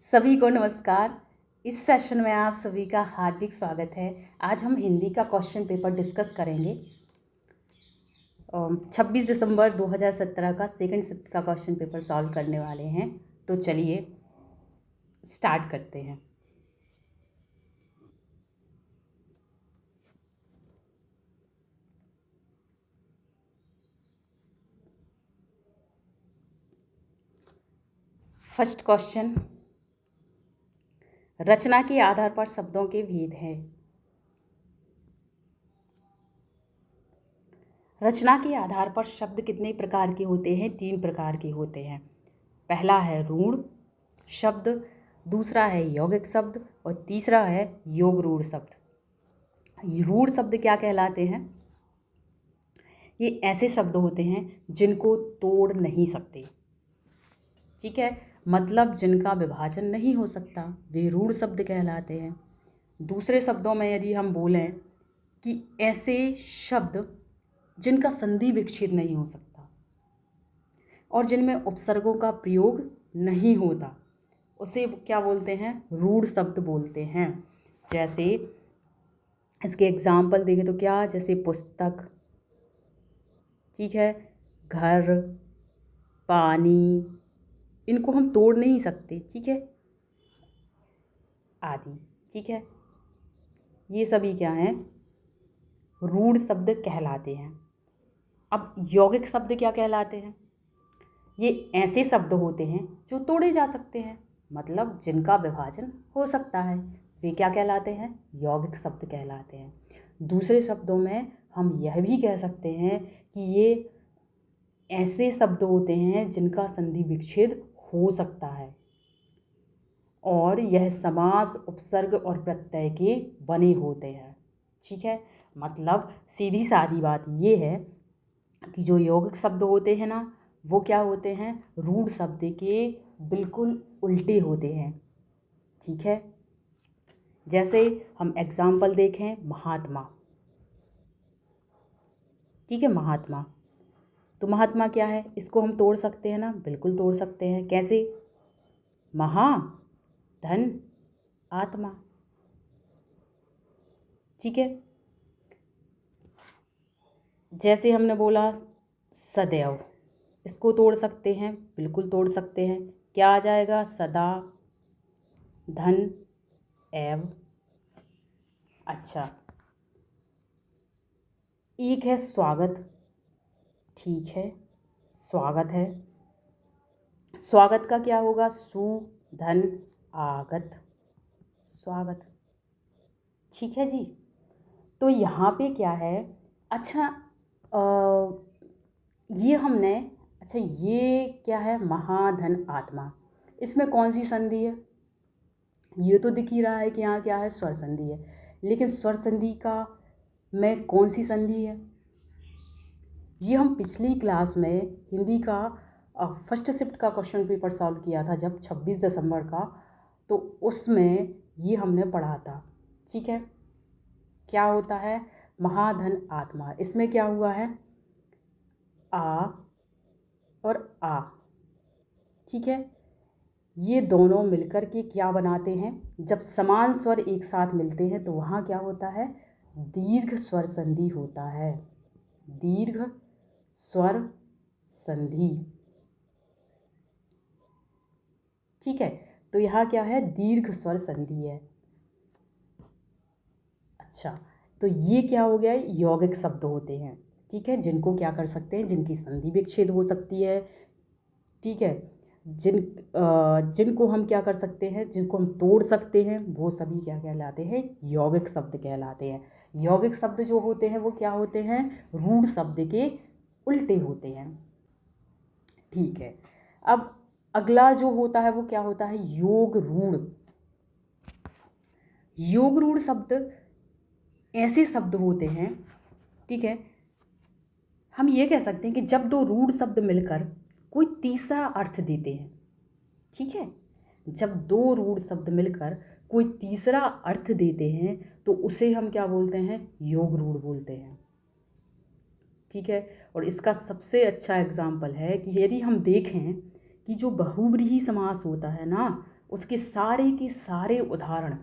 सभी को नमस्कार। इस सेशन में आप सभी का हार्दिक स्वागत है। आज हम हिंदी का क्वेश्चन पेपर डिस्कस करेंगे। 26 दिसंबर 2017 का सेकंड शिफ्ट का क्वेश्चन पेपर सॉल्व करने वाले हैं। तो चलिए स्टार्ट करते हैं। फर्स्ट क्वेश्चन, रचना के आधार पर शब्दों के भेद हैं। रचना के आधार पर शब्द कितने प्रकार के होते हैं? 3 प्रकार के होते हैं। पहला है रूढ़ शब्द, दूसरा है यौगिक शब्द और तीसरा है योग रूढ़ शब्द। रूढ़ शब्द क्या कहलाते हैं? ये ऐसे शब्द होते हैं जिनको तोड़ नहीं सकते, ठीक है, मतलब जिनका विभाजन नहीं हो सकता, वे रूढ़ शब्द कहलाते हैं। दूसरे शब्दों में यदि हम बोलें कि ऐसे शब्द जिनका संधि विच्छेद नहीं हो सकता और जिनमें उपसर्गों का प्रयोग नहीं होता, उसे क्या बोलते हैं? रूढ़ शब्द बोलते हैं। जैसे इसके एग्जाम्पल देखें तो क्या, जैसे पुस्तक, ठीक है, घर, पानी, इनको हम तोड़ नहीं सकते, ठीक है, आदि, ठीक है, ये सभी क्या हैं? रूढ़ शब्द कहलाते हैं। अब यौगिक शब्द क्या कहलाते हैं? ये ऐसे शब्द होते हैं जो तोड़े जा सकते हैं, मतलब जिनका विभाजन हो सकता है, वे क्या कहलाते हैं? यौगिक शब्द कहलाते हैं। दूसरे शब्दों में हम यह भी कह सकते हैं कि ये ऐसे शब्द होते हैं जिनका संधि विच्छेद हो सकता है और यह समास, उपसर्ग और प्रत्यय के बने होते हैं, ठीक है। मतलब सीधी सादी बात ये है कि जो यौगिक शब्द होते हैं ना, वो क्या होते हैं? रूढ़ शब्द के बिल्कुल उल्टे होते हैं, ठीक है। जैसे हम एग्जाम्पल देखें, महात्मा, ठीक है, महात्मा, तो महात्मा क्या है? इसको हम तोड़ सकते हैं ना? बिल्कुल तोड़ सकते हैं। कैसे? महा धन आत्मा, ठीक है। जैसे हमने बोला सदैव, इसको तोड़ सकते हैं, बिल्कुल तोड़ सकते हैं। क्या आ जाएगा? सदा धन एव। अच्छा, एक है स्वागत, ठीक है, स्वागत है, स्वागत का क्या होगा? सु धन आगत, स्वागत, ठीक है जी। तो यहाँ पे क्या है? अच्छा, ये हमने, अच्छा ये क्या है? महाधन आत्मा, इसमें कौन सी संधि है? ये तो दिख ही रहा है कि यहाँ क्या है? स्वर संधि है, लेकिन स्वर संधि का में कौन सी संधि है? ये हम पिछली क्लास में हिंदी का फर्स्ट शिफ्ट का क्वेश्चन पेपर सॉल्व किया था जब 26 दिसंबर का, तो उसमें ये हमने पढ़ा था, ठीक है। क्या होता है? महाधन आत्मा, इसमें क्या हुआ है? आ और आ, ठीक है, ये दोनों मिलकर के क्या बनाते हैं? जब समान स्वर एक साथ मिलते हैं तो वहाँ क्या होता है? दीर्घ स्वर संधि होता है, दीर्घ स्वर संधि, ठीक है। तो यहाँ क्या है? दीर्घ स्वर संधि है। अच्छा, तो ये क्या हो गया? यौगिक शब्द होते हैं, ठीक है, जिनको क्या कर सकते हैं? जिनकी संधि विच्छेद हो सकती है, ठीक है, जिनको हम क्या कर सकते हैं? जिनको हम तोड़ सकते हैं, वो सभी क्या कहलाते हैं? यौगिक शब्द कहलाते हैं। यौगिक शब्द जो होते हैं वो क्या होते हैं? रूढ़ शब्द के उल्टे होते हैं, ठीक है। अब अगला जो होता है वो क्या होता है? योग रूढ़। योग रूढ़ शब्द ऐसे शब्द होते हैं, ठीक है, हम ये कह सकते हैं कि जब दो रूढ़ शब्द मिलकर कोई तीसरा अर्थ देते हैं, ठीक है, जब दो रूढ़ शब्द मिलकर कोई तीसरा अर्थ देते हैं तो उसे हम क्या बोलते हैं? योग रूढ़ बोलते हैं, ठीक है। और इसका सबसे अच्छा एग्जाम्पल है कि यदि हम देखें कि जो बहुव्रीहि समास होता है ना, उसके सारे के सारे उदाहरण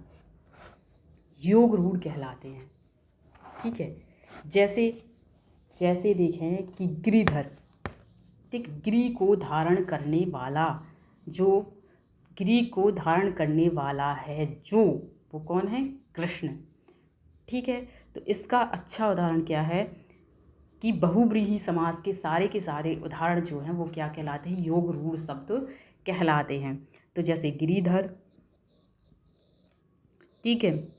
योग रूढ़ कहलाते हैं। ठीक है, जैसे जैसे देखें कि गिरिधर, ठीक, गिरी को धारण करने वाला, जो गिरी को धारण करने वाला है जो, वो कौन है? कृष्ण। ठीक है, तो इसका अच्छा उदाहरण क्या है कि बहुव्रीहि समास के सारे उदाहरण जो हैं वो क्या कहलाते हैं? योग रूढ़ शब्द कहलाते हैं। तो जैसे गिरिधर, ठीक है,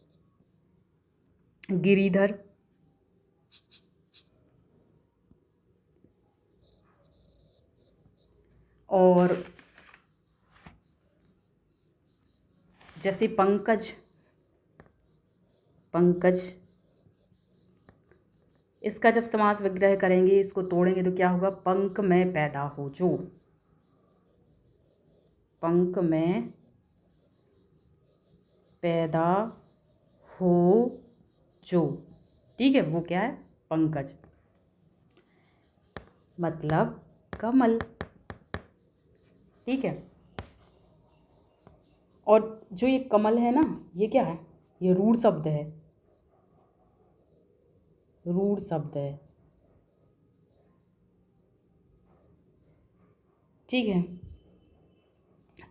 गिरिधर, और जैसे पंकज, पंकज, इसका जब समास विग्रह करेंगे, इसको तोड़ेंगे तो क्या होगा? पंख में पैदा हो जो, पंख में पैदा हो जो, ठीक है, वो क्या है? पंकज, मतलब कमल। ठीक है, और जो ये कमल है ना, ये क्या है? ये रूढ़ शब्द है, रूढ़ शब्द है। ठीक है,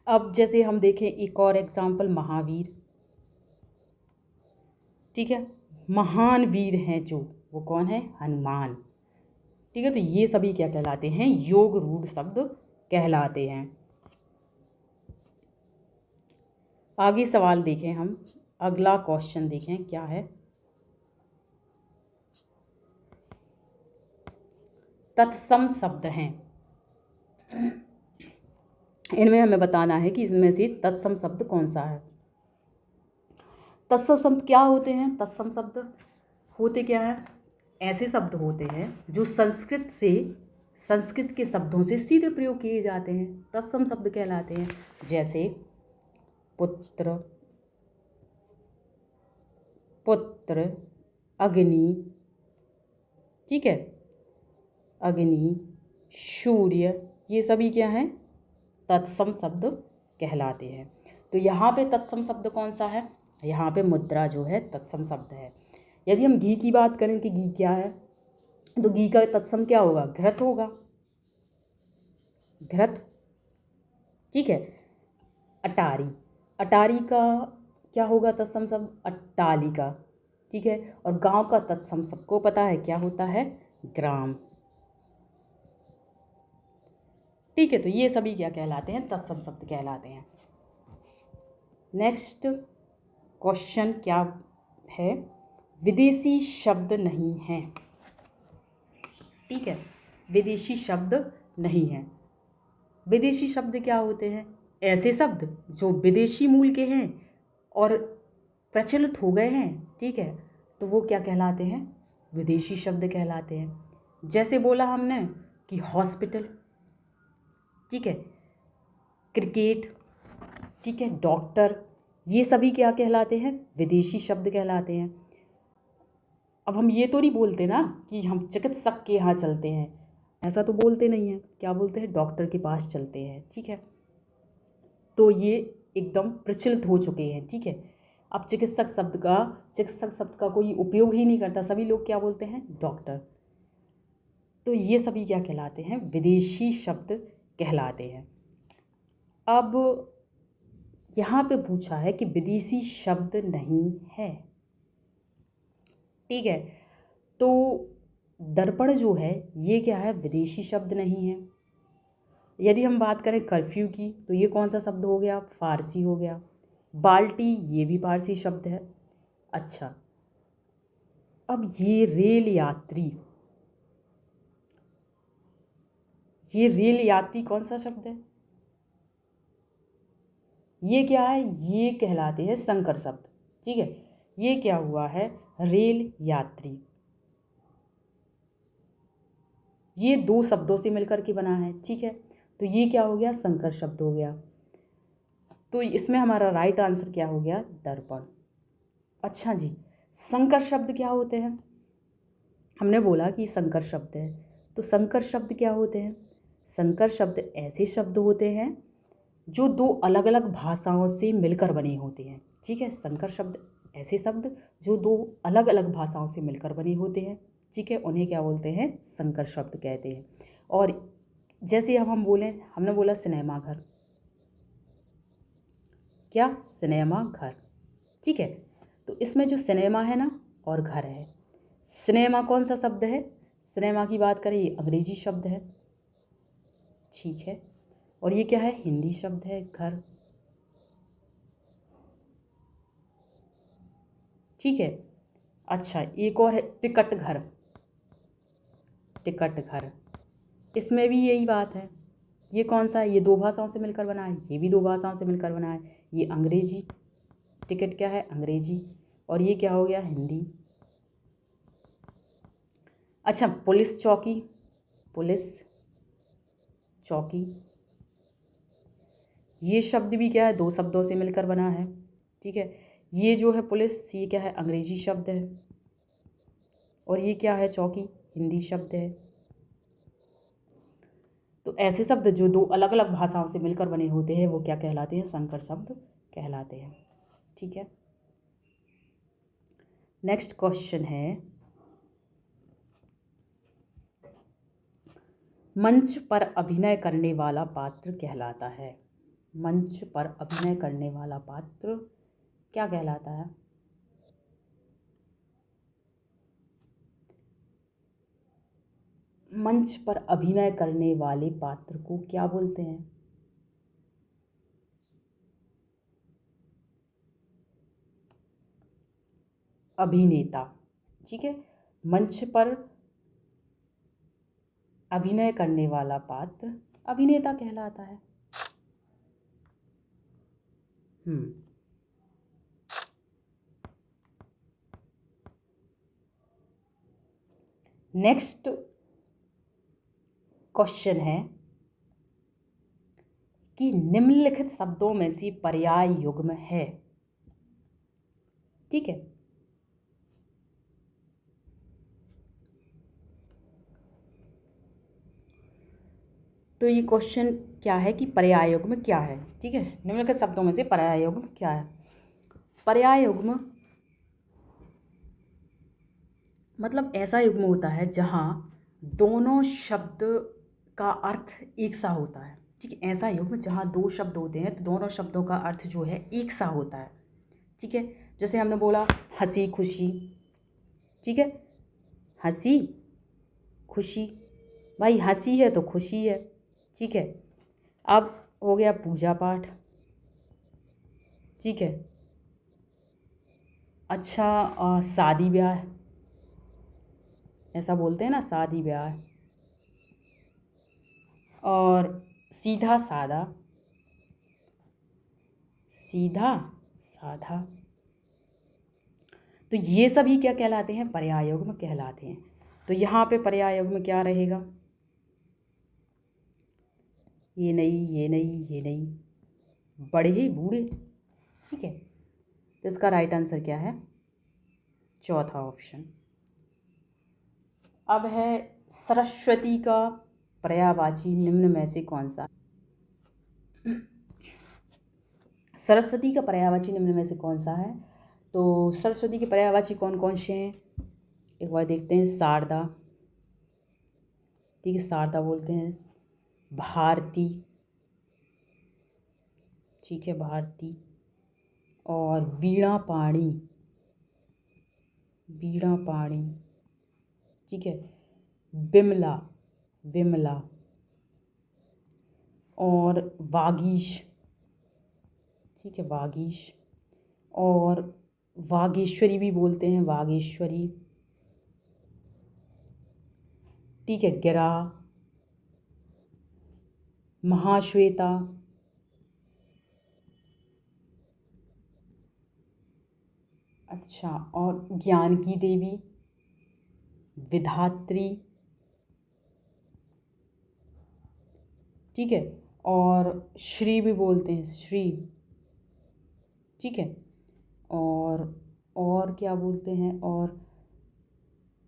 अब जैसे हम देखें एक और एग्जाम्पल, महावीर। ठीक है, महान वीर हैं जो, वो कौन है? हनुमान। ठीक है, तो ये सभी क्या कहलाते हैं? योग रूढ़ शब्द कहलाते हैं। आगे सवाल देखें हम, अगला क्वेश्चन देखें क्या है। तत्सम शब्द हैं, इनमें हमें बताना है कि इसमें से तत्सम शब्द कौन सा है। तत्सम शब्द क्या होते हैं? तत्सम शब्द होते क्या है? ऐसे शब्द होते हैं जो संस्कृत के शब्दों से सीधे प्रयोग किए जाते हैं, तत्सम शब्द कहलाते हैं। जैसे पुत्र, पुत्र, अग्नि, ठीक है, अग्नि, सूर्य, ये सभी क्या हैं? तत्सम शब्द कहलाते हैं। तो यहाँ पे तत्सम शब्द कौन सा है? यहाँ पे मुद्रा जो है तत्सम शब्द है। यदि हम घी की बात करें कि घी क्या है, तो घी का तत्सम क्या होगा? घृत होगा, घृत। ठीक है, अटारी, अटारी का क्या होगा तत्सम शब्द? अट्टालिका। ठीक है, और गांव का तत्सम सबको पता है क्या होता है? ग्राम। ठीक है, तो ये सभी क्या कहलाते हैं? तत्सम शब्द कहलाते हैं। नेक्स्ट क्वेश्चन क्या है? विदेशी शब्द नहीं है। ठीक है, विदेशी शब्द नहीं है। विदेशी शब्द क्या होते हैं? ऐसे शब्द जो विदेशी मूल के हैं और प्रचलित हो गए हैं, ठीक है, तो वो क्या कहलाते हैं? विदेशी शब्द कहलाते हैं। जैसे बोला हमने कि हॉस्पिटल, ठीक है, क्रिकेट, ठीक है, डॉक्टर, ये सभी क्या कहलाते हैं? विदेशी शब्द कहलाते हैं। अब हम ये तो नहीं बोलते ना कि हम चिकित्सक के यहाँ चलते हैं, ऐसा तो बोलते नहीं हैं। क्या बोलते हैं? डॉक्टर के पास चलते हैं। ठीक है, तो ये एकदम प्रचलित हो चुके हैं। ठीक है, अब चिकित्सक शब्द का कोई उपयोग ही नहीं करता, सभी लोग क्या बोलते हैं? डॉक्टर। तो ये सभी क्या कहलाते हैं? विदेशी शब्द कहलाते हैं। अब यहाँ पे पूछा है कि विदेशी शब्द नहीं है। ठीक है, तो दर्पण जो है ये क्या है? विदेशी शब्द नहीं है। यदि हम बात करें कर्फ्यू की, तो ये कौन सा शब्द हो गया? फारसी हो गया। बाल्टी, ये भी फारसी शब्द है। अच्छा, अब ये रेल यात्री, ये रेल यात्री कौन सा शब्द है? ये क्या है? ये कहलाते हैं संकर शब्द। ठीक है, ये क्या हुआ है? रेल यात्री। ये दो शब्दों से मिलकर के बना है। ठीक है, तो ये क्या हो गया? संकर शब्द हो गया। तो इसमें हमारा राइट आंसर क्या हो गया? दर्पण। अच्छा जी, संकर शब्द क्या होते हैं? हमने बोला कि संकर शब्द है, तो संकर शब्द क्या होते हैं? संकर शब्द ऐसे शब्द होते हैं जो दो अलग अलग भाषाओं से मिलकर बने होते हैं। ठीक है, संकर शब्द ऐसे शब्द जो दो अलग अलग भाषाओं से मिलकर बने होते हैं। ठीक है, उन्हें क्या बोलते हैं? संकर शब्द कहते हैं। और जैसे अब हम बोलें, हमने बोला सिनेमा घर, क्या? सिनेमा घर। ठीक है, तो इसमें जो सिनेमा है ना और घर है, सिनेमा कौन सा शब्द है? सिनेमा की बात करें, ये अंग्रेजी शब्द है। ठीक है, और ये क्या है? हिंदी शब्द है, घर। ठीक है, अच्छा एक और है टिकट घर। टिकट घर, इसमें भी यही बात है। ये कौन सा है? ये दो भाषाओं से मिलकर बना है, ये भी दो भाषाओं से मिलकर बना है। ये अंग्रेजी, टिकट क्या है? अंग्रेजी। और ये क्या हो गया? हिंदी। अच्छा, पुलिस चौकी, पुलिस चौकी, ये शब्द भी क्या है? दो शब्दों से मिलकर बना है। ठीक है, ये जो है पुलिस, ये क्या है? अंग्रेजी शब्द है। और ये क्या है? चौकी, हिंदी शब्द है। तो ऐसे शब्द जो दो अलग अलग भाषाओं से मिलकर बने होते हैं वो क्या कहलाते हैं? संकर शब्द कहलाते हैं। ठीक है, नेक्स्ट क्वेश्चन है, मंच पर अभिनय करने वाला पात्र कहलाता है। मंच पर अभिनय करने वाला पात्र क्या कहलाता है? मंच पर अभिनय करने वाले पात्र को क्या बोलते हैं? अभिनेता। ठीक है, मंच पर अभिनय करने वाला पात्र अभिनेता कहलाता है। नेक्स्ट क्वेश्चन है कि निम्नलिखित शब्दों में से पर्याय युग्म है। ठीक है, तो ये क्वेश्चन क्या है कि पर्याय युग्म क्या है। ठीक है, निम्नलिखित शब्दों में से पर्याय युग्म क्या है? पर्याय युग्म मतलब ऐसा युग्म होता है जहाँ दोनों शब्द का अर्थ एक सा होता है। ठीक है, ऐसा युग्म जहाँ दो शब्द होते हैं तो दोनों शब्दों का अर्थ जो है एक सा होता है। ठीक है, जैसे हमने बोला हंसी खुशी। ठीक है, हंसी खुशी, भाई हंसी है तो खुशी है। ठीक है, अब हो गया पूजा पाठ। ठीक है, अच्छा शादी ब्याह, ऐसा बोलते हैं ना, शादी ब्याह। और सीधा सादा, सीधा साधा, तो ये सभी क्या कहलाते हैं? पर्याय युग्म कहलाते हैं। तो यहाँ पे पर्याय युग्म क्या रहेगा? ये नहीं, ये नहीं, ये नहीं, बड़े ही बूढ़े। ठीक है, तो इसका राइट आंसर क्या है? चौथा ऑप्शन। अब है सरस्वती का पर्यायवाची निम्न में से कौन सा? सरस्वती का पर्यायवाची निम्न में से कौन सा है? तो सरस्वती के पर्यायवाची कौन कौन से हैं? एक बार देखते हैं। शारदा, ठीक है, शारदा बोलते हैं। भारती, ठीक है, भारती। और वीणा पाणी, वीणा पाणी। ठीक है, विमला, विमला। और वागीश, ठीक है, वागीश। और वागेश्वरी भी बोलते हैं, वागेश्वरी। ठीक है, गिरा, महाश्वेता। अच्छा, और ज्ञान की देवी, विधात्री। ठीक है, और श्री भी बोलते हैं, श्री। ठीक है, और क्या बोलते हैं?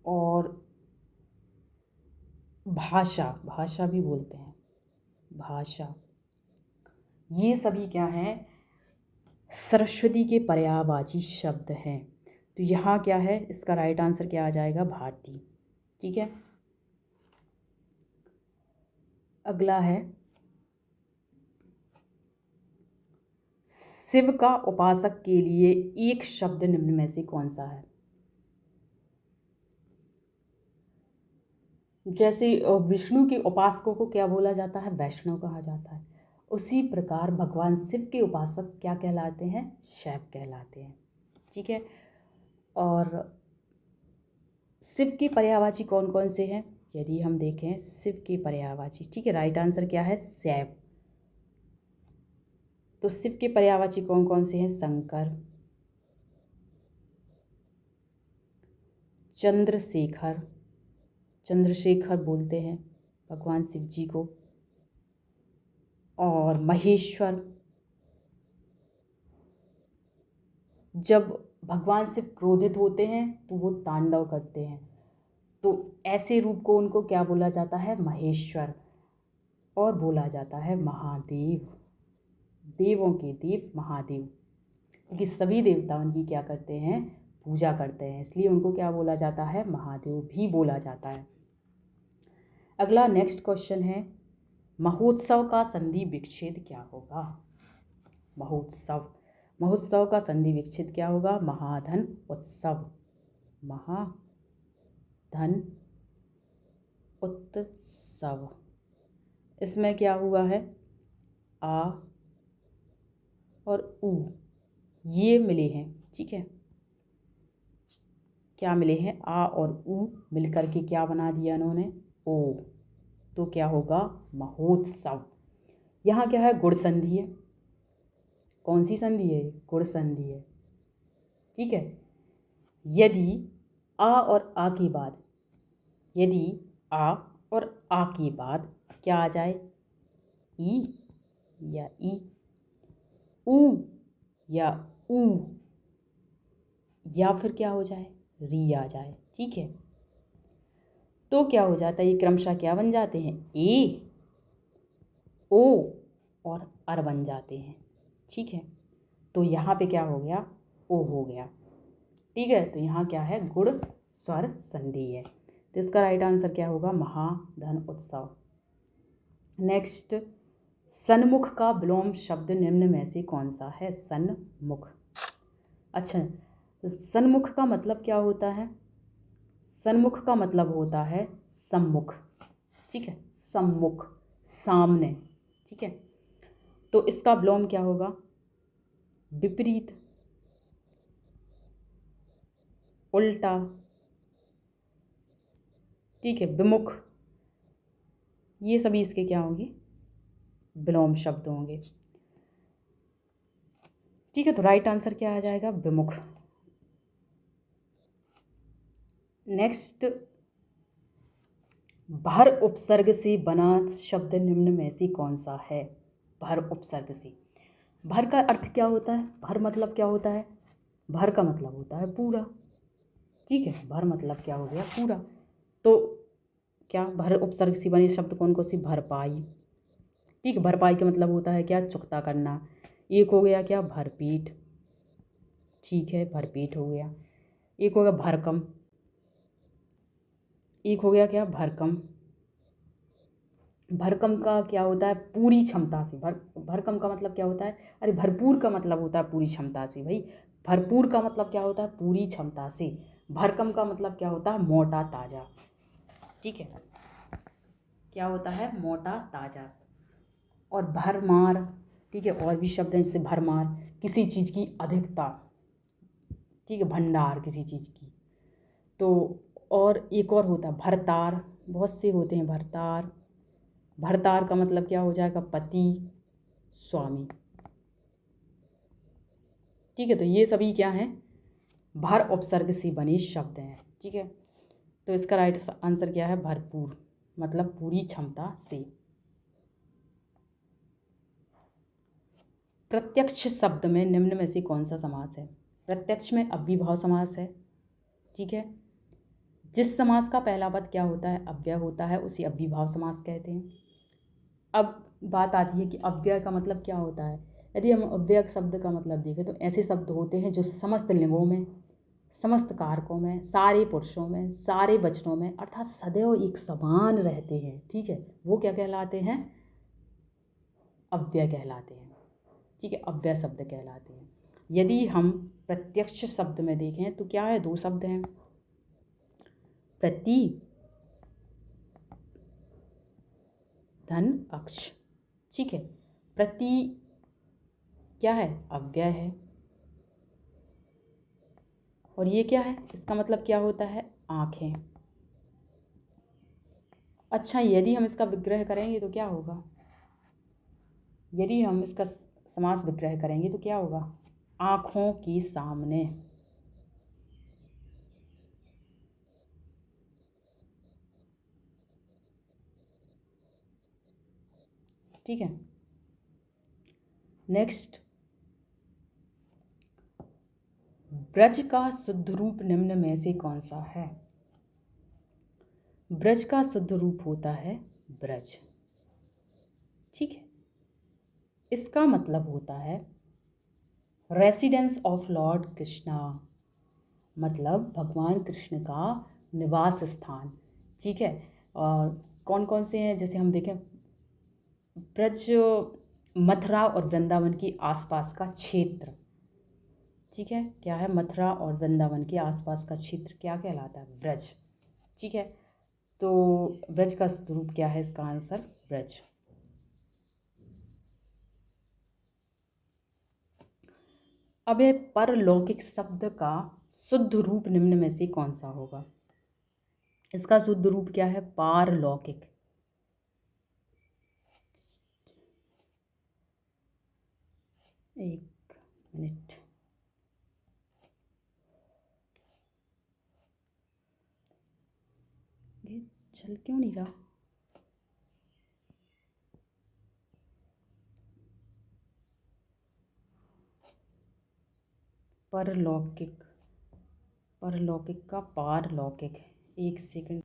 और भाषा, भाषा भी बोलते हैं, भाषा। ये सभी क्या हैं, सरस्वती के पर्यायवाची शब्द हैं। तो यहाँ क्या है, इसका राइट आंसर क्या आ जाएगा, भारती। ठीक है, अगला है शिव का उपासक के लिए एक शब्द निम्न में से कौन सा है। जैसे विष्णु के उपासकों को क्या बोला जाता है, वैष्णव कहा जाता है। उसी प्रकार भगवान शिव के उपासक क्या कहलाते हैं, शैव कहलाते हैं। ठीक है, और शिव के पर्यायवाची कौन कौन से हैं, यदि हम देखें शिव के पर्यायवाची, ठीक है, राइट आंसर क्या है, शैव। तो शिव के पर्यायवाची कौन कौन से हैं, शंकर, चंद्रशेखर, चंद्रशेखर बोलते हैं भगवान शिव जी को, और महेश्वर। जब भगवान शिव क्रोधित होते हैं तो वो तांडव करते हैं, तो ऐसे रूप को उनको क्या बोला जाता है, महेश्वर, और बोला जाता है महादेव, देवों के देव महादेव, क्योंकि सभी देवता उनकी क्या करते हैं, पूजा करते हैं, इसलिए उनको क्या बोला जाता है, महादेव भी बोला जाता है। अगला नेक्स्ट क्वेश्चन है, महोत्सव का संधि विच्छेद क्या होगा। महोत्सव, महोत्सव का संधि विच्छेद क्या होगा, महाधन उत्सव, महाधन उत्सव। इसमें क्या हुआ है, आ और उ ये मिले हैं। ठीक है, क्या मिले हैं, आ और उ मिलकर के क्या बना दिया इन्होंने, ओ, तो क्या होगा, महोत्सव। यहाँ क्या है, गुण संधि है। कौन सी संधि है, गुण संधि है। ठीक है, यदि आ और आ के बाद, यदि आ और आ के बाद क्या आ जाए, ई या ई, ऊ या ऊ, या फिर क्या हो जाए, री आ जाए। ठीक है, तो क्या हो जाता है, ये क्रमशः क्या बन जाते हैं, ए, ओ और अर बन जाते हैं। ठीक है, तो यहाँ पे क्या हो गया, ओ हो गया। ठीक है, तो यहाँ क्या है, गुण स्वर संधि है, तो इसका राइट आंसर क्या होगा, महाधन उत्सव। नेक्स्ट, सन्मुख का विलोम शब्द निम्न में से कौन सा है, सन्मुख। अच्छा, सन्मुख का मतलब क्या होता है, सन्मुख का मतलब होता है सम्मुख। ठीक है, सम्मुख, सामने। ठीक है, तो इसका विलोम क्या होगा, विपरीत, उल्टा। ठीक है, विमुख, ये सभी इसके क्या होंगे, विलोम शब्द होंगे। ठीक है, तो राइट आंसर क्या आ जाएगा, विमुख। नेक्स्ट, भर उपसर्ग से बना शब्द निम्न में से कौन सा है, भर उपसर्ग से। भर का अर्थ क्या होता है, भर मतलब क्या होता है, भर का मतलब होता है पूरा। ठीक है, भर मतलब क्या हो गया, पूरा। तो क्या भर उपसर्ग से बने शब्द कौन कौन सी, भरपाई। ठीक है, भरपाई का मतलब होता है क्या, चुकता करना। एक हो गया क्या, भरपेट। ठीक है, भरपेट हो गया। एक हो गया भरकम, एक हो गया क्या, भरकम। भरकम का क्या होता है, पूरी क्षमता से। भरकम का मतलब क्या होता है, अरे भरपूर का मतलब होता है पूरी क्षमता से भाई। भरपूर का मतलब क्या होता है, पूरी क्षमता से। भरकम का मतलब क्या होता है, मोटा ताज़ा। ठीक है, क्या होता है, मोटा ताज़ा। और भरमार, ठीक है, और भी शब्द हैं जैसे भरमार, किसी चीज़ की अधिकता। ठीक है, भंडार किसी चीज़ की। तो और एक और होता है भरतार, बहुत से होते हैं भरतार। भरतार का मतलब क्या हो जाएगा, पति, स्वामी। ठीक है, तो ये सभी क्या हैं, भर उपसर्ग से बने शब्द हैं। ठीक है, तो इसका राइट आंसर क्या है, भरपूर, मतलब पूरी क्षमता से। प्रत्यक्ष शब्द में निम्न में से कौन सा समास है। प्रत्यक्ष में अव्ययभाव समास है। ठीक है, जिस समास का पहला पद क्या होता है, अव्यय होता है, उसे अव्ययभाव समास कहते हैं। अब बात आती है कि अव्यय का मतलब क्या होता है। यदि हम अव्यय शब्द का मतलब देखें तो ऐसे शब्द होते हैं जो समस्त लिंगों में, समस्त कारकों में, सारे पुरुषों में, सारे वचनों में अर्थात सदैव एक समान रहते हैं। ठीक है, वो क्या कहलाते हैं, अव्यय कहलाते हैं। ठीक है, अव्यय शब्द कहलाते हैं। यदि हम प्रत्यक्ष शब्द में देखें तो क्या है, दो शब्द हैं, प्रति धन अक्ष। ठीक है, प्रति क्या है, अव्यय है, और ये क्या है, इसका मतलब क्या होता है, आँखें। अच्छा, यदि हम इसका विग्रह करेंगे तो क्या होगा, यदि हम इसका समास विग्रह करेंगे तो क्या होगा, आँखों के सामने। ठीक है, नेक्स्ट, ब्रज का शुद्ध रूप निम्न में से कौन सा है। ब्रज का शुद्ध रूप होता है ब्रज। ठीक है, इसका मतलब होता है रेसिडेंस ऑफ लॉर्ड कृष्णा, मतलब भगवान कृष्ण का निवास स्थान। ठीक है, और कौन कौन से हैं, जैसे हम देखें ब्रज, मथुरा और वृंदावन के आसपास का क्षेत्र। ठीक है, क्या है, मथुरा और वृंदावन के आसपास का क्षेत्र क्या कहलाता है, ब्रज। ठीक है, तो ब्रज का स्वरूप क्या है, इसका आंसर ब्रज। अब है परलौकिक शब्द का शुद्ध रूप निम्न में से कौन सा होगा। इसका शुद्ध रूप क्या है, पारलौकिक। एक मिनट, ये चल क्यों नहीं रहा। परलौकिक, परलौकिक का पारलौकिक, एक सेकंड।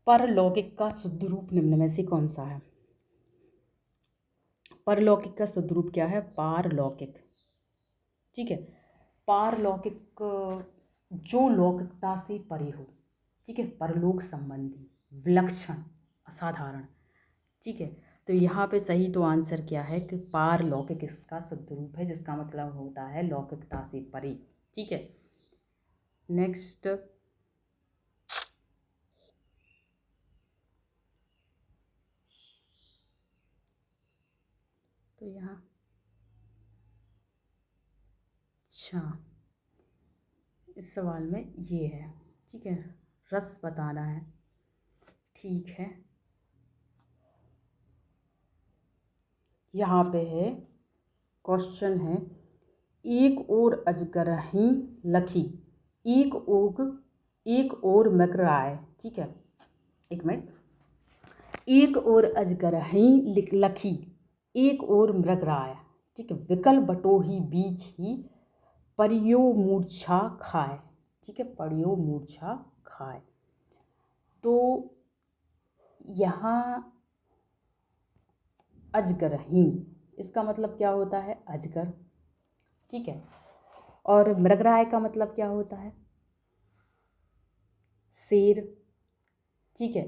परलौकिक का शुद्ध रूप निम्न में से कौन सा है। परलौकिक का शुद्ध रूप क्या है, पारलौकिक। ठीक है, पारलौकिक जो लौकिकता से परे हो। ठीक है, परलोक संबंधी, विलक्षण, असाधारण। ठीक है, तो यहाँ पे सही तो आंसर क्या है कि पारलौकिक इसका शुद्ध रूप है, जिसका मतलब होता है लौकिकता से परे। ठीक है, नेक्स्ट, तो यहाँ, अच्छा, इस सवाल में ये है। ठीक है, रस बताना है। ठीक है, यहाँ पे है, क्वेश्चन है, एक और अजगरही लखी, एक ओग, एक और मकराए। ठीक है, एक मिनट, एक और अजगरही लखी, एक और मृगराय। ठीक है, विकल बटोही बीच ही परियो मूर्छा खाए। ठीक है, परियो मूर्छा खाए। तो यहाँ अजगरही, इसका मतलब क्या होता है, अजगर। ठीक है, और मृगराय का मतलब क्या होता है, शेर। ठीक है,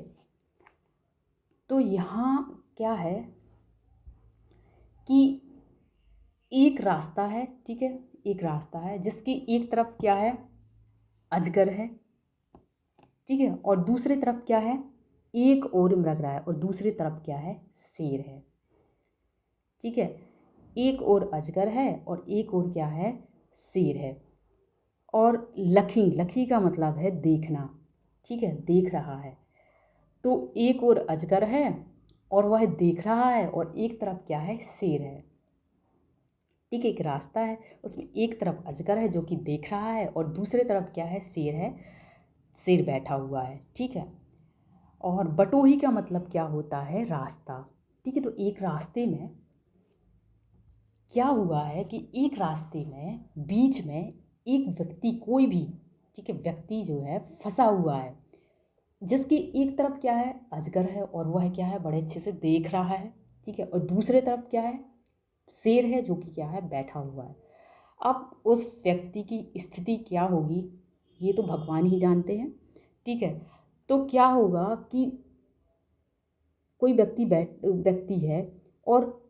तो यहाँ क्या है कि एक रास्ता है। ठीक है, एक रास्ता है जिसकी एक तरफ क्या है, अजगर है। ठीक है, और दूसरी तरफ क्या है, एक और मृगराय, और दूसरी तरफ क्या है, शेर है। ठीक है, एक और अजगर है और एक और क्या है, शेर है। और लखी, लखी का मतलब है देखना। ठीक है, देख रहा है। तो एक और अजगर है और वह देख रहा है, और एक तरफ क्या है, शेर है। ठीक है, एक रास्ता है, उसमें एक तरफ अजगर है जो कि देख रहा है, और दूसरी तरफ क्या है, शेर है, शेर बैठा हुआ है। ठीक है, और बटोही का मतलब क्या होता है, रास्ता। ठीक है, तो एक रास्ते में क्या हुआ है कि एक रास्ते में बीच में एक व्यक्ति, कोई भी, ठीक है, व्यक्ति जो है फंसा हुआ है, जिसकी एक तरफ क्या है, अजगर है और वह क्या है, बड़े अच्छे से देख रहा है, ठीक है, और दूसरे तरफ क्या है, शेर है, जो कि क्या है, बैठा हुआ है। अब उस व्यक्ति की स्थिति क्या होगी ये तो भगवान ही जानते हैं, ठीक है। तो क्या होगा कि कोई व्यक्ति है और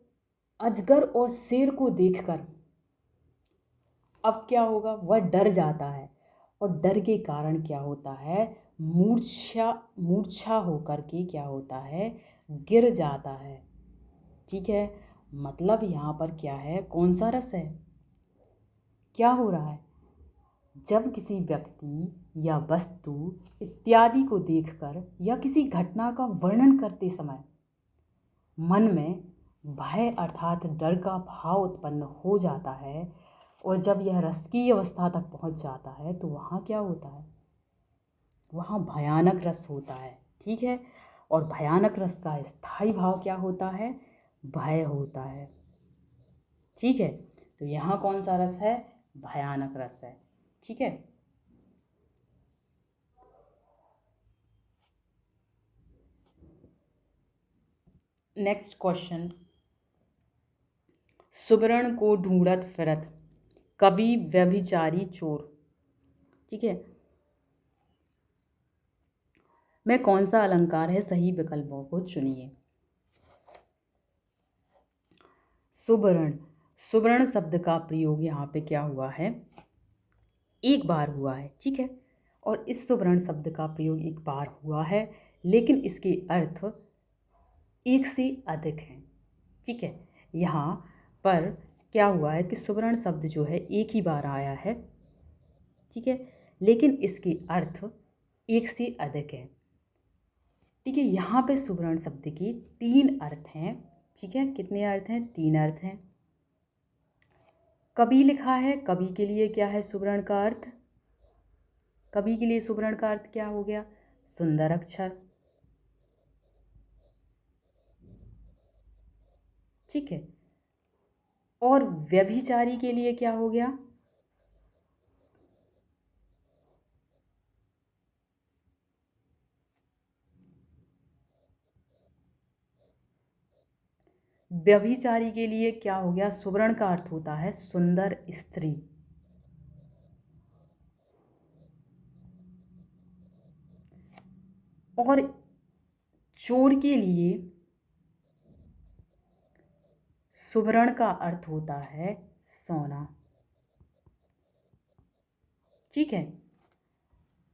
अजगर और शेर को देखकर अब क्या होगा, वह डर जाता है, और डर के कारण क्या होता है, मूर्छा मूर्छा होकर के क्या होता है, गिर जाता है, ठीक है। मतलब यहाँ पर क्या है, कौन सा रस है, क्या हो रहा है, जब किसी व्यक्ति या वस्तु इत्यादि को देखकर या किसी घटना का वर्णन करते समय मन में भय अर्थात डर का भाव उत्पन्न हो जाता है, और जब यह रस की अवस्था तक पहुंच जाता है तो वहाँ क्या होता है, वहाँ भयानक रस होता है, ठीक है। और भयानक रस का स्थायी भाव क्या होता है, भय होता है, ठीक है। तो यहाँ कौन सा रस है, भयानक रस है, ठीक है। नेक्स्ट क्वेश्चन, सुबरण को ढूंढत फिरत कवि व्यभिचारी चोर, ठीक है। में कौन सा अलंकार है, सही विकल्पों को चुनिए। सुबरण, सुबरण शब्द का प्रयोग यहाँ पे क्या हुआ है, एक बार हुआ है, ठीक है। और इस सुबरण शब्द का प्रयोग एक बार हुआ है, लेकिन इसके अर्थ एक से अधिक हैं, ठीक है। यहाँ पर क्या हुआ है कि सुबरण शब्द जो है एक ही बार आया है, ठीक है, लेकिन इसके अर्थ एक से अधिक है, ठीक है। यहाँ पे सुबरण शब्द के तीन अर्थ हैं, ठीक है। कितने अर्थ हैं, तीन अर्थ हैं। कवि लिखा है, कवि के लिए क्या है सुबरण का अर्थ, कवि के लिए सुबरण का अर्थ क्या हो गया, सुंदर अक्षर, ठीक है। और व्यभिचारी के लिए क्या हो गया, व्यभिचारी के लिए क्या हो गया, सुवर्ण का अर्थ होता है सुंदर स्त्री, और चोर के लिए सुवर्ण का अर्थ होता है सोना, ठीक है।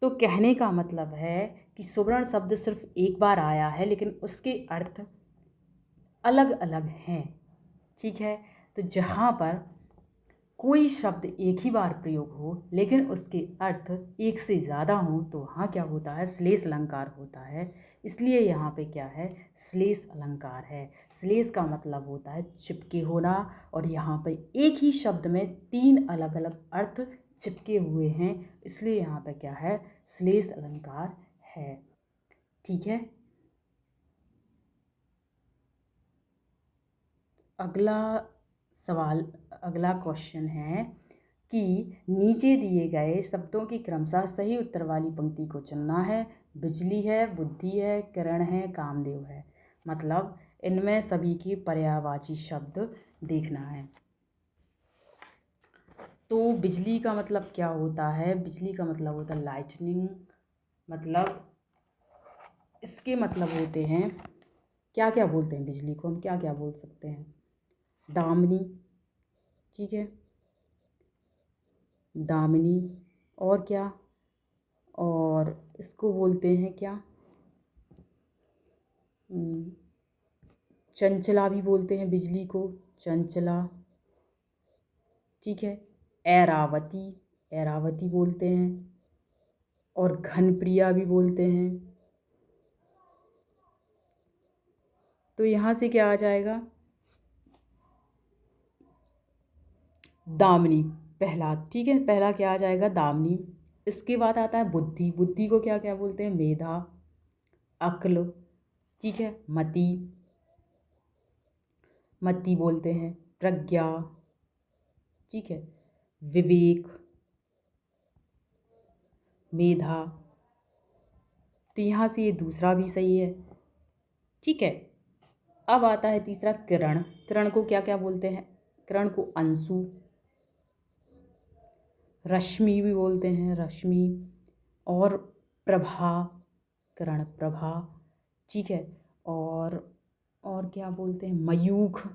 तो कहने का मतलब है कि सुवर्ण शब्द सिर्फ एक बार आया है, लेकिन उसके अर्थ अलग अलग हैं, ठीक है। तो जहाँ पर कोई शब्द एक ही बार प्रयोग हो लेकिन उसके अर्थ एक से ज़्यादा हों तो वहाँ क्या होता है, श्लेष अलंकार होता है। इसलिए यहाँ पे क्या है, श्लेष अलंकार है। श्लेष का मतलब होता है चिपके होना, और यहाँ पे एक ही शब्द में तीन अलग अलग अर्थ चिपके हुए हैं, इसलिए यहाँ पे क्या है, श्लेष अलंकार है, ठीक है। अगला सवाल, अगला क्वेश्चन है कि नीचे दिए गए शब्दों की क्रमशः सही उत्तर वाली पंक्ति को चुनना है। बिजली है, बुद्धि है, किरण है, कामदेव है। मतलब इनमें सभी की पर्यायवाची शब्द देखना है। तो बिजली का मतलब क्या होता है, बिजली का मतलब होता है लाइटनिंग, मतलब इसके मतलब होते हैं, क्या क्या बोलते हैं बिजली को, हम क्या क्या बोल सकते हैं, दामिनी, ठीक है, दामिनी, और क्या, और इसको बोलते हैं क्या, चंचला भी बोलते हैं बिजली को, चंचला, ठीक है। ऐरावती, ऐरावती बोलते हैं, और घनप्रिया भी बोलते हैं। तो यहाँ से क्या आ जाएगा, दामिनी पहला, ठीक है, पहला क्या आ जाएगा, दामिनी। इसके बाद आता है बुद्धि, बुद्धि को क्या क्या बोलते हैं, मेधा, अक्ल, ठीक है, मति, मति बोलते हैं। प्रज्ञा, ठीक है, विवेक, मेधा। तो यहाँ से ये दूसरा भी सही है, ठीक है। अब आता है तीसरा किरण। किरण को क्या क्या बोलते हैं? किरण को अंशु, रश्मि भी बोलते हैं, रश्मि, और प्रभा, किरण प्रभा, ठीक है। और क्या बोलते हैं? मयूख,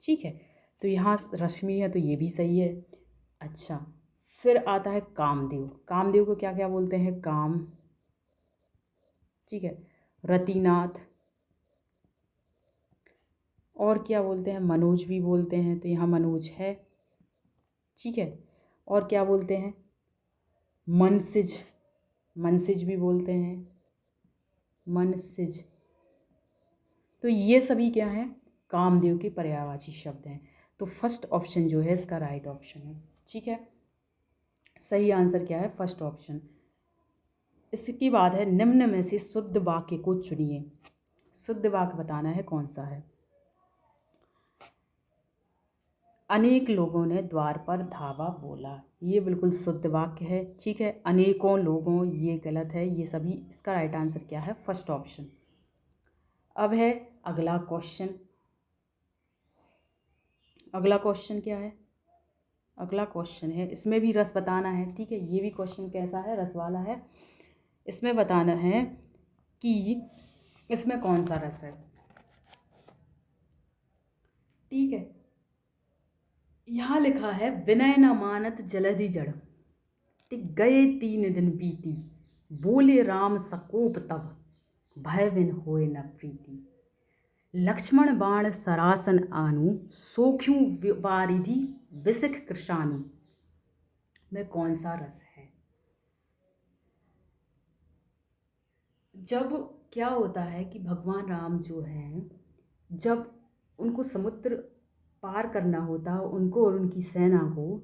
ठीक है। तो यहाँ रश्मि है तो ये भी सही है। अच्छा, फिर आता है कामदेव। कामदेव को क्या क्या बोलते हैं? काम, ठीक है, रतिनाथ, और क्या बोलते हैं? मनोज भी बोलते हैं, तो यहाँ मनोज है, ठीक है। और क्या बोलते हैं? मनसिज, मनसिज भी बोलते हैं, मनसिज। तो ये सभी क्या हैं? कामदेव के पर्यायवाची शब्द हैं। तो फर्स्ट ऑप्शन जो है इसका राइट ऑप्शन है, ठीक है। सही आंसर क्या है? First option. इसके बाद है निम्न में से शुद्ध वाक्य को चुनिए। शुद्ध वाक्य बताना है कौन सा है। अनेक लोगों ने द्वार पर धावा बोला, ये बिल्कुल शुद्ध वाक्य है, ठीक है। अनेकों लोगों, ये गलत है, ये सभी। इसका राइट आंसर क्या है? First option. अब है अगला क्वेश्चन। अगला क्वेश्चन क्या है? अगला क्वेश्चन है, इसमें भी रस बताना है, ठीक है। ये भी क्वेश्चन कैसा है? रस वाला है। इसमें बताना है कि इसमें कौन सा रस है, ठीक है। यहाँ लिखा है विनय न मानत जलधि जड़, टिक गए 3 दिन बीती, बोले राम सकोप तब, भय बिन होए न प्रीति। लक्ष्मण बाण सरासन आनु, सोख्यूं वारिधि विसिख कृशानु। में कौन सा रस है? जब क्या होता है कि भगवान राम जो हैं, जब उनको समुद्र पार करना होता है, उनको और उनकी सेना को,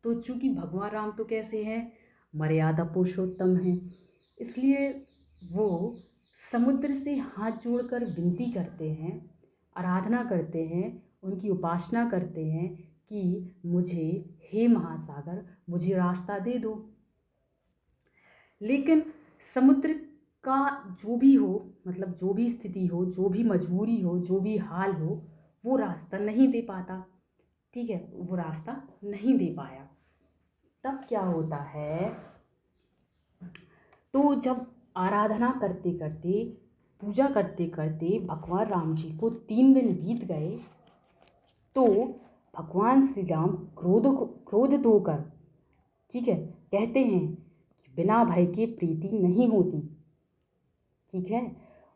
तो चूंकि भगवान राम तो कैसे हैं? मर्यादा पुरुषोत्तम हैं, इसलिए वो समुद्र से हाथ जोड़कर विनती करते हैं, आराधना करते हैं, उनकी उपासना करते हैं कि मुझे, हे महासागर, मुझे रास्ता दे दो। लेकिन समुद्र का जो भी हो, मतलब जो भी स्थिति हो, जो भी मजबूरी हो, जो भी हाल हो, वो रास्ता नहीं दे पाता, ठीक है। वो रास्ता नहीं दे पाया। तब क्या होता है? तो जब आराधना करते करते, पूजा करते करते भगवान राम जी को 3 दिन बीत गए, तो भगवान श्री राम क्रोधित होकर, ठीक है, कहते हैं कि बिना भय के प्रीति नहीं होती, ठीक है।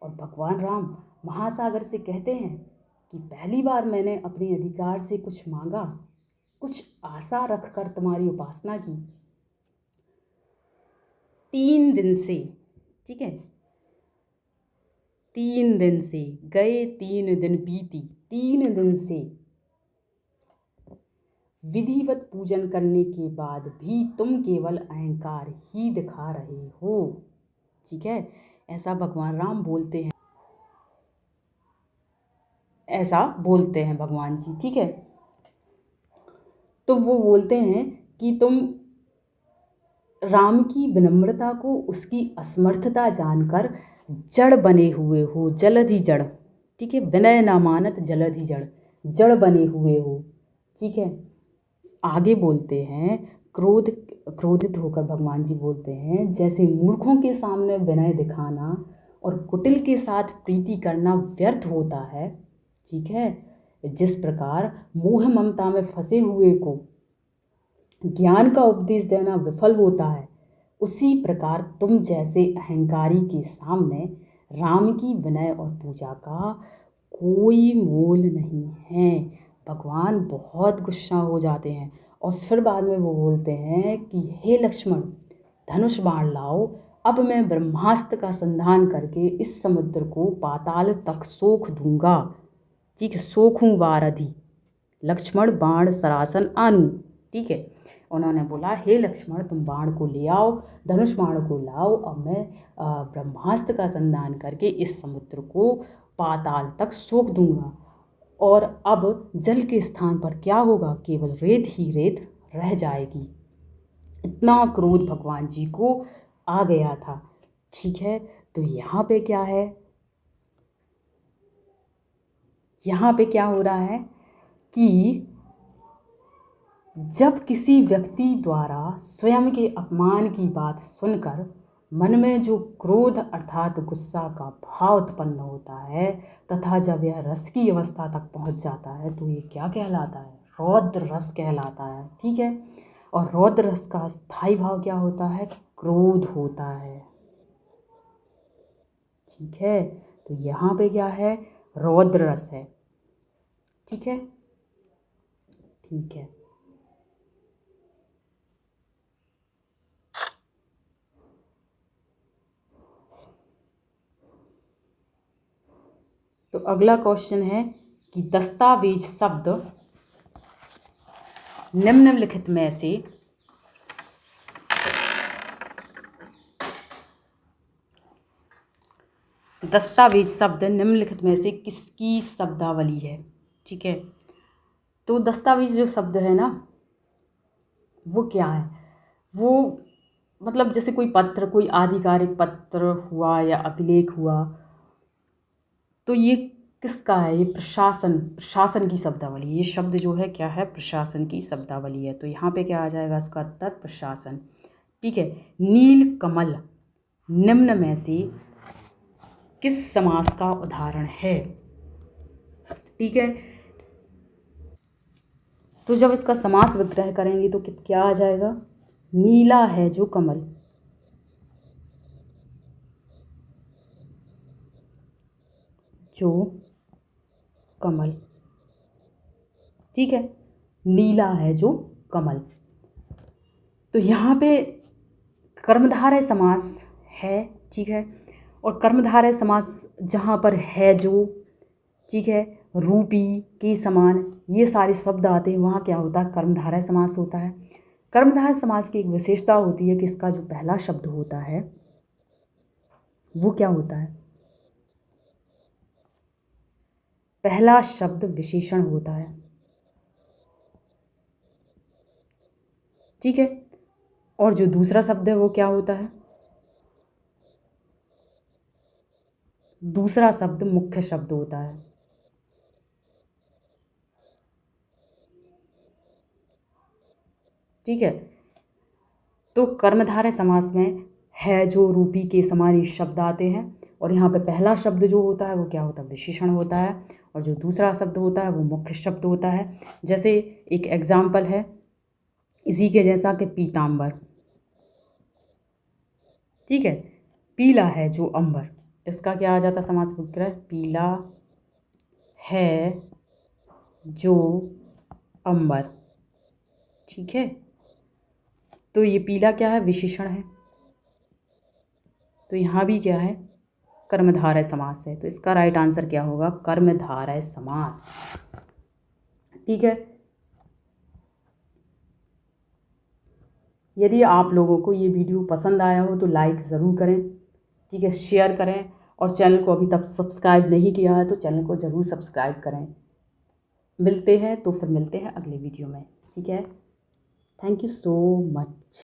और भगवान राम महासागर से कहते हैं कि पहली बार मैंने अपने अधिकार से कुछ मांगा, कुछ आशा रखकर तुम्हारी उपासना की। 3 दिन से, ठीक है, 3 दिन से गए, 3 दिन बीती, 3 दिन से विधिवत पूजन करने के बाद भी तुम केवल अहंकार ही दिखा रहे हो, ठीक है। ऐसा भगवान राम बोलते हैं, ऐसा बोलते हैं भगवान जी, ठीक है। तो वो बोलते हैं कि तुम राम की विनम्रता को, उसकी असमर्थता जानकर जड़ बने हुए हो, जलधि जड़, ठीक है। विनय न मानत जलधि जड़, जड़ बने हुए हो, ठीक है। आगे बोलते हैं, क्रोधित होकर भगवान जी बोलते हैं, जैसे मूर्खों के सामने विनय दिखाना और कुटिल के साथ प्रीति करना व्यर्थ होता है, ठीक है। जिस प्रकार मोह ममता में फंसे हुए को ज्ञान का उपदेश देना विफल होता है, उसी प्रकार तुम जैसे अहंकारी के सामने राम की विनय और पूजा का कोई मोल नहीं है। भगवान बहुत गुस्सा हो जाते हैं और फिर बाद में वो बोलते हैं कि हे लक्ष्मण, धनुष बाण लाओ, अब मैं ब्रह्मास्त्र का संधान करके इस समुद्र को पाताल तक सोख दूंगा, ठीक है। सोखूं वारधि लक्ष्मण बाण सरासन आनू, ठीक है। उन्होंने बोला, हे लक्ष्मण, तुम बाण को ले आओ, धनुष बाण को लाओ, अब मैं ब्रह्मास्त्र का संधान करके इस समुद्र को पाताल तक सोख दूंगा। और अब जल के स्थान पर क्या होगा, केवल रेत ही रेत रह जाएगी। इतना क्रोध भगवान जी को आ गया था। ठीक है, तो यहाँ पे क्या है, यहाँ पे क्या हो रहा है कि जब किसी व्यक्ति द्वारा स्वयं के अपमान की बात सुनकर मन में जो क्रोध अर्थात गुस्सा का भाव उत्पन्न होता है तथा जब यह रस की अवस्था तक पहुंच जाता है तो ये क्या कहलाता है, रौद्र रस कहलाता है। ठीक है, और रौद्र रस का स्थायी भाव क्या होता है, क्रोध होता है। ठीक है, तो यहाँ पे क्या है, रौद्र रस है। ठीक है, ठीक है। तो अगला क्वेश्चन है कि दस्तावेज शब्द निम्नलिखित में से दस्तावेज शब्द निम्नलिखित में से किसकी शब्दावली है। ठीक है, तो दस्तावेज जो शब्द है ना वो क्या है, वो मतलब जैसे कोई पत्र, कोई आधिकारिक पत्र हुआ या अभिलेख हुआ, तो ये किसका है, ये प्रशासन की शब्दावली। ये शब्द जो है क्या है, प्रशासन की शब्दावली है। तो यहाँ पे क्या आ जाएगा इसका उत्तर, प्रशासन। ठीक है, नील कमल निम्न में से किस समास का उदाहरण है। ठीक है, तो जब इसका समास विग्रह करेंगे तो क्या आ जाएगा, नीला है जो कमल, जो कमल। ठीक है, नीला है जो कमल। तो यहाँ पे कर्मधारय समास है। ठीक है, और कर्मधारय समास जहाँ पर है जो, ठीक है, रूपी के समान ये सारे शब्द आते हैं, वहाँ क्या होता है, कर्मधारय समास होता है। कर्मधारय समास की एक विशेषता होती है कि इसका जो पहला शब्द होता है वो क्या होता है, पहला शब्द विशेषण होता है। ठीक है, और जो दूसरा शब्द है वो क्या होता है, दूसरा शब्द मुख्य शब्द होता है। ठीक है, तो कर्मधारय समास में है जो, रूपी के समान ये शब्द आते हैं, और यहाँ पे पहला शब्द जो होता है वो क्या होता है, विशेषण होता है, और जो दूसरा शब्द होता है वो मुख्य शब्द होता है। जैसे एक एग्जाम्पल है इसी के जैसा कि पीताम्बर। ठीक है, पीला है जो अंबर, इसका क्या आ जाता समास विग्रह, पीला है जो अंबर। ठीक है, तो ये पीला क्या है, विशेषण है, तो यहाँ भी क्या है, कर्मधारय समास है। तो इसका राइट आंसर क्या होगा, कर्मधारय समास। ठीक है, यदि आप लोगों को ये वीडियो पसंद आया हो तो लाइक ज़रूर करें। ठीक है, शेयर करें, और चैनल को अभी तक सब्सक्राइब नहीं किया है तो चैनल को ज़रूर सब्सक्राइब करें। मिलते हैं, तो फिर मिलते हैं अगले वीडियो में। ठीक है, थैंक यू सो मच।